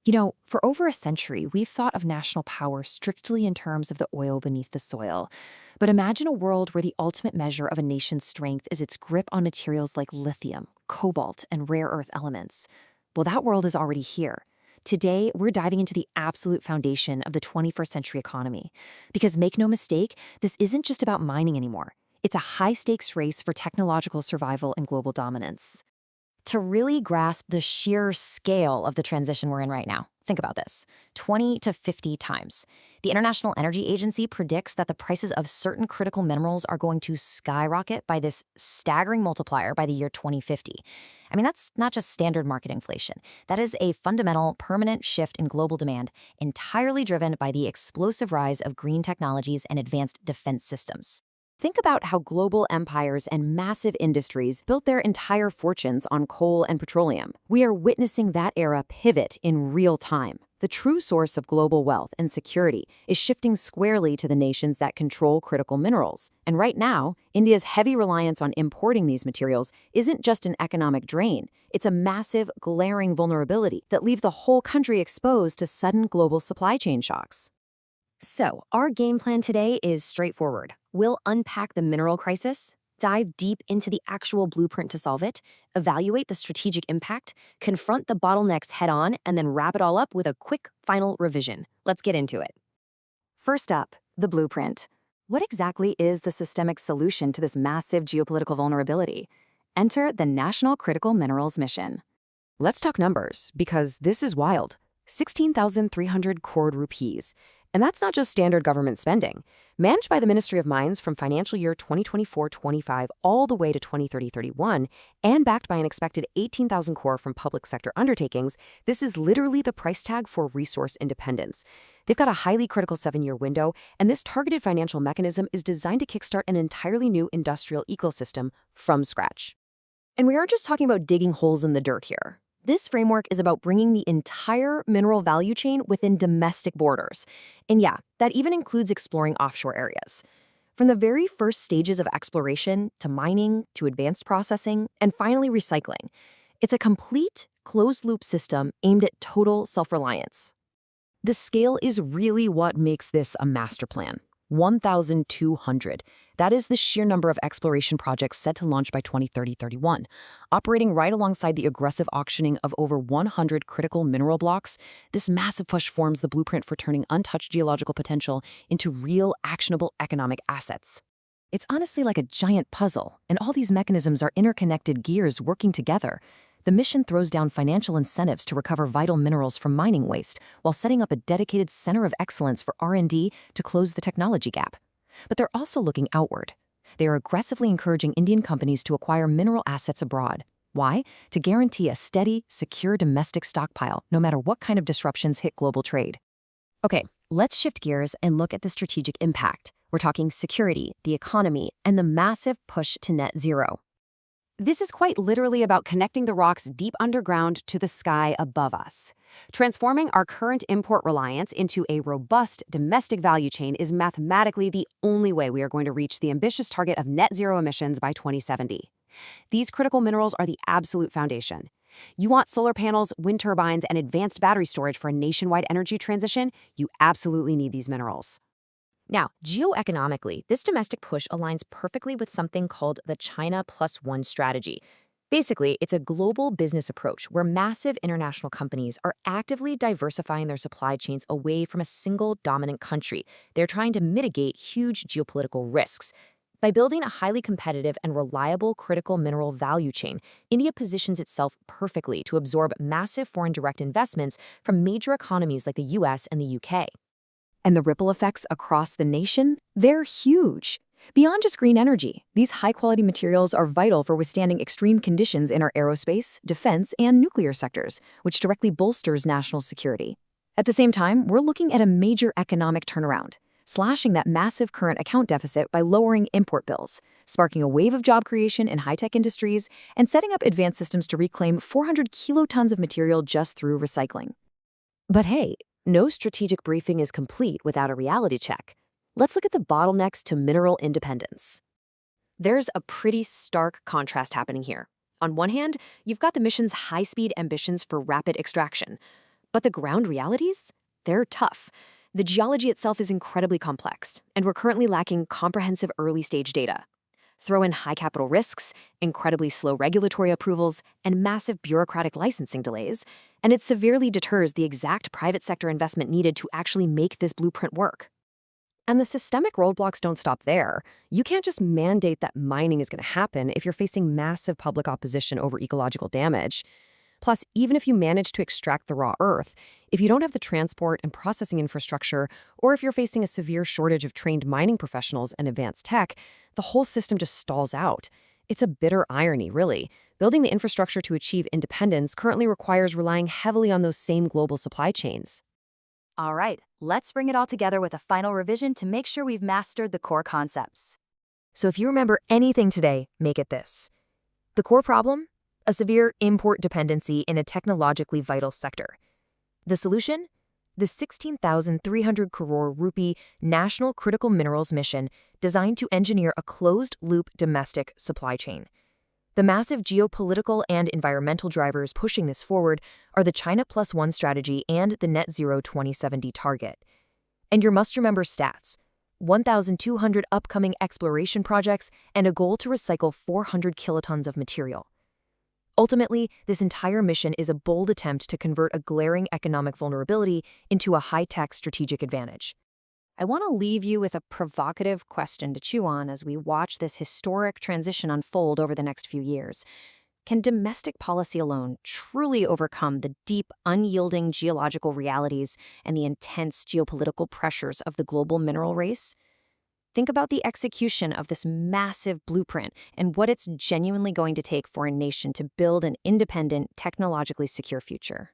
For over a century, we've thought of national power strictly in terms of the oil beneath the soil. But imagine a world where the ultimate measure of a nation's strength is its grip on materials like lithium, cobalt, and rare earth elements. Well, that world is already here. Today, we're diving into the absolute foundation of the 21st century economy. Because make no mistake, this isn't just about mining anymore. It's a high-stakes race for technological survival and global dominance. To really grasp the sheer scale of the transition we're in right now, think about this: 20 to 50 times. The International Energy Agency predicts that the prices of certain critical minerals are going to skyrocket by this staggering multiplier by the year 2050. I mean, that's not just standard market inflation. That is a fundamental, permanent shift in global demand, entirely driven by the explosive rise of green technologies and advanced defense systems. Think about how global empires and massive industries built their entire fortunes on coal and petroleum. We are witnessing that era pivot in real time. The true source of global wealth and security is shifting squarely to the nations that control critical minerals. And right now, India's heavy reliance on importing these materials isn't just an economic drain. It's a massive, glaring vulnerability that leaves the whole country exposed to sudden global supply chain shocks. So, our game plan today is straightforward. We'll unpack the mineral crisis, dive deep into the actual blueprint to solve it, evaluate the strategic impact, confront the bottlenecks head-on, and then wrap it all up with a quick final revision. Let's get into it. First up, the blueprint. What exactly is the systemic solution to this massive geopolitical vulnerability? Enter the National Critical Minerals Mission. Let's talk numbers, because this is wild. 16,300 crore rupees. And that's not just standard government spending. Managed by the Ministry of Mines from financial year 2024-25 all the way to 2030-31, and backed by an expected 18,000 crore from public sector undertakings, this is literally the price tag for resource independence. They've got a highly critical 7-year window, and this targeted financial mechanism is designed to kickstart an entirely new industrial ecosystem from scratch. And we aren't just talking about digging holes in the dirt here. This framework is about bringing the entire mineral value chain within domestic borders. And yeah, that even includes exploring offshore areas. From the very first stages of exploration to mining to advanced processing and finally recycling. It's a complete, closed-loop system aimed at total self-reliance. The scale is really what makes this a master plan. 1,200. That is the sheer number of exploration projects set to launch by 2030-31. Operating right alongside the aggressive auctioning of over 100 critical mineral blocks, this massive push forms the blueprint for turning untouched geological potential into real, actionable economic assets. It's honestly like a giant puzzle, and all these mechanisms are interconnected gears working together. The mission throws down financial incentives to recover vital minerals from mining waste, while setting up a dedicated center of excellence for R&D to close the technology gap. But they're also looking outward. They are aggressively encouraging Indian companies to acquire mineral assets abroad. Why? To guarantee a steady, secure domestic stockpile, no matter what kind of disruptions hit global trade. Okay, let's shift gears and look at the strategic impact. We're talking security, the economy, and the massive push to net zero. This is quite literally about connecting the rocks deep underground to the sky above us. Transforming our current import reliance into a robust domestic value chain is mathematically the only way we are going to reach the ambitious target of net zero emissions by 2070. These critical minerals are the absolute foundation. You want solar panels, wind turbines, and advanced battery storage for a nationwide energy transition? You absolutely need these minerals. Now, geoeconomically, this domestic push aligns perfectly with something called the China Plus One strategy. Basically, it's a global business approach where massive international companies are actively diversifying their supply chains away from a single dominant country. They're trying to mitigate huge geopolitical risks. By building a highly competitive and reliable critical mineral value chain, India positions itself perfectly to absorb massive foreign direct investments from major economies like the US and the UK. And the ripple effects across the nation? They're huge. Beyond just green energy, these high-quality materials are vital for withstanding extreme conditions in our aerospace, defense, and nuclear sectors, which directly bolsters national security. At the same time, we're looking at a major economic turnaround, slashing that massive current account deficit by lowering import bills, sparking a wave of job creation in high-tech industries, and setting up advanced systems to reclaim 400 kilotons of material just through recycling. But hey, no strategic briefing is complete without a reality check. Let's look at the bottlenecks to mineral independence. There's a pretty stark contrast happening here. On one hand, you've got the mission's high-speed ambitions for rapid extraction. But the ground realities? They're tough. The geology itself is incredibly complex, and we're currently lacking comprehensive early-stage data. Throw in high capital risks, incredibly slow regulatory approvals, and massive bureaucratic licensing delays, and it severely deters the exact private sector investment needed to actually make this blueprint work. And the systemic roadblocks don't stop there. You can't just mandate that mining is going to happen if you're facing massive public opposition over ecological damage. Plus, even if you manage to extract the raw earth, if you don't have the transport and processing infrastructure, or if you're facing a severe shortage of trained mining professionals and advanced tech, the whole system just stalls out. It's a bitter irony, really. Building the infrastructure to achieve independence currently requires relying heavily on those same global supply chains. All right, let's bring it all together with a final revision to make sure we've mastered the core concepts. So if you remember anything today, make it this. The core problem? A severe import dependency in a technologically vital sector. The solution? The 16,300 crore rupee National Critical Minerals Mission designed to engineer a closed-loop domestic supply chain. The massive geopolitical and environmental drivers pushing this forward are the China Plus One strategy and the Net Zero 2070 target. And your must-remember stats: 1,200 upcoming exploration projects and a goal to recycle 400 kilotons of material. Ultimately, this entire mission is a bold attempt to convert a glaring economic vulnerability into a high-tech strategic advantage. I want to leave you with a provocative question to chew on as we watch this historic transition unfold over the next few years. Can domestic policy alone truly overcome the deep, unyielding geological realities and the intense geopolitical pressures of the global mineral race? Think about the execution of this massive blueprint and what it's genuinely going to take for a nation to build an independent, technologically secure future.